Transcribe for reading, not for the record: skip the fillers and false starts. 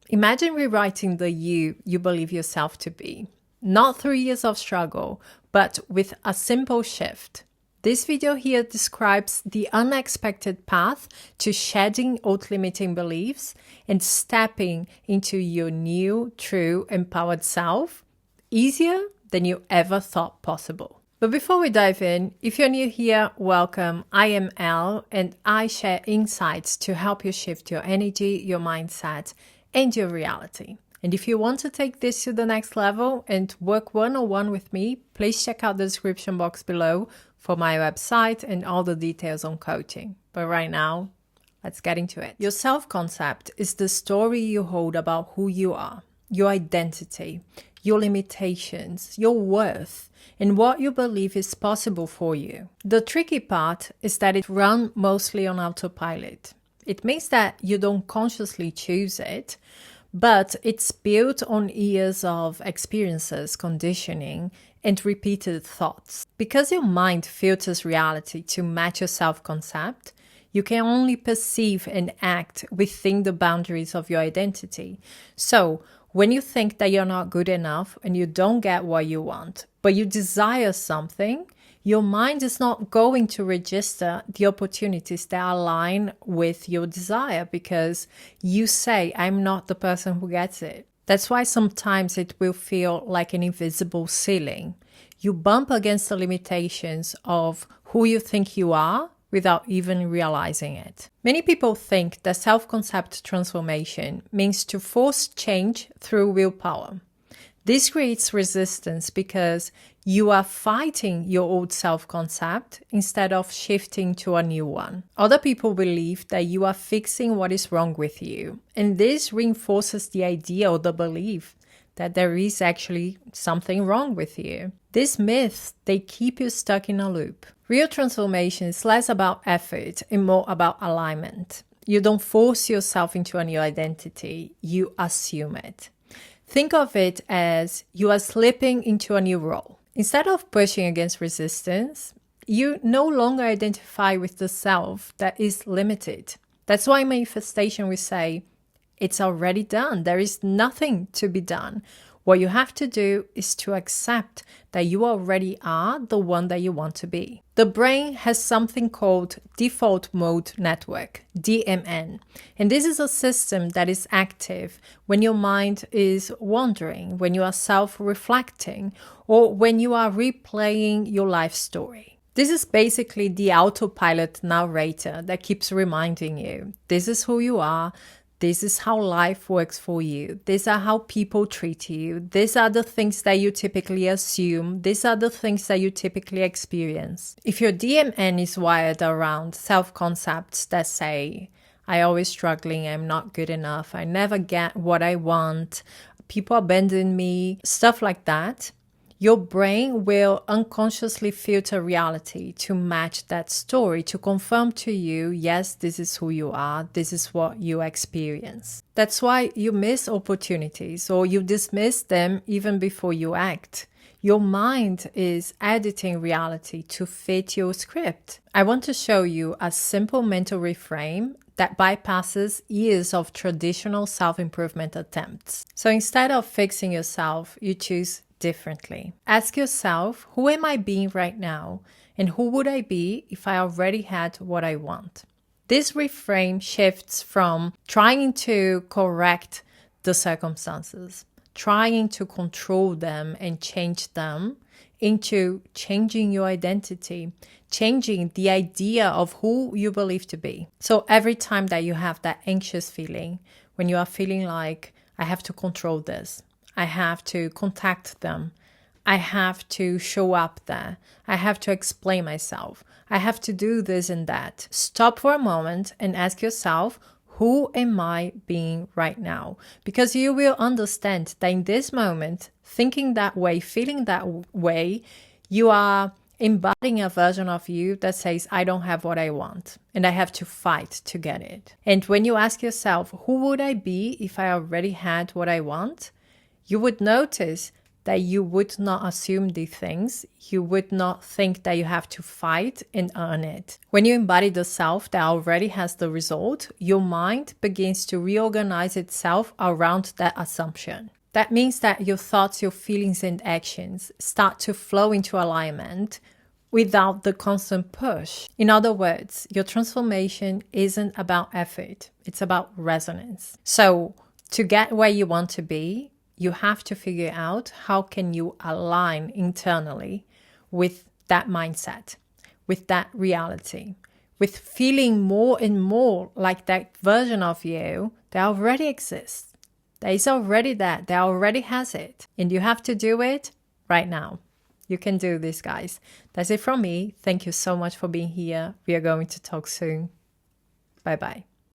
Imagine rewriting the you believe yourself to be. Not 3 years of struggle, but with a simple shift. This video here describes the unexpected path to shedding old limiting beliefs and stepping into your new, true, empowered self easier than you ever thought possible. But before we dive in, if you're new here, welcome. I am Elle and I share insights to help you shift your energy, your mindset, and your reality. And if you want to take this to the next level and work one-on-one with me, please check out the description box below for my website and all the details on coaching. But right now, let's get into it. Your self-concept is the story you hold about who you are, your identity, your limitations, your worth, and what you believe is possible for you. The tricky part is that it runs mostly on autopilot. It means that you don't consciously choose it, but it's built on years of experiences, conditioning, and repeated thoughts. Because your mind filters reality to match your self-concept, you can only perceive and act within the boundaries of your identity. So, when you think that you're not good enough and you don't get what you want, but you desire something, your mind is not going to register the opportunities that align with your desire because you say, I'm not the person who gets it. That's why sometimes it will feel like an invisible ceiling. You bump against the limitations of who you think you are without even realizing it. Many people think that self-concept transformation means to force change through willpower. This creates resistance because you are fighting your old self-concept instead of shifting to a new one. Other people believe that you are fixing what is wrong with you, and this reinforces the idea or the belief that there is actually something wrong with you. These myths, they keep you stuck in a loop. Real transformation is less about effort and more about alignment. You don't force yourself into a new identity, you assume it. Think of it as you are slipping into a new role. Instead of pushing against resistance, you no longer identify with the self that is limited. That's why in manifestation we say, it's already done. There is nothing to be done. What you have to do is to accept that you already are the one that you want to be. The brain has something called default mode network, DMN. And this is a system that is active when your mind is wandering, when you are self-reflecting, or when you are replaying your life story. This is basically the autopilot narrator that keeps reminding you, this is who you are. This is how life works for you. These are how people treat you. These are the things that you typically assume. These are the things that you typically experience. If your DMN is wired around self-concepts that say, I always struggling, I'm not good enough, I never get what I want, people abandon me, stuff like that, your brain will unconsciously filter reality to match that story, to confirm to you, yes, this is who you are, this is what you experience. That's why you miss opportunities or you dismiss them even before you act. Your mind is editing reality to fit your script. I want to show you a simple mental reframe that bypasses years of traditional self-improvement attempts. So instead of fixing yourself, you choose differently. Ask yourself, who am I being right now? And who would I be if I already had what I want? This reframe shifts from trying to correct the circumstances, trying to control them and change them, into changing your identity, changing the idea of who you believe to be. So every time that you have that anxious feeling, when you are feeling like, I have to control this, I have to contact them, I have to show up there, I have to explain myself, I have to do this and that. Stop for a moment and ask yourself, who am I being right now? Because you will understand that in this moment, thinking that way, feeling that way, you are embodying a version of you that says, I don't have what I want and I have to fight to get it. And when you ask yourself, who would I be if I already had what I want? You would notice that you would not assume these things. You would not think that you have to fight and earn it. When you embody the self that already has the result, your mind begins to reorganize itself around that assumption. That means that your thoughts, your feelings, and actions start to flow into alignment without the constant push. In other words, your transformation isn't about effort, it's about resonance. So, to get where you want to be, you have to figure out how can you align internally with that mindset, with that reality, with feeling more and more like that version of you that already exists, that is already that already has it. And you have to do it right now. You can do this, guys. That's it from me. Thank you so much for being here. We are going to talk soon. Bye-bye.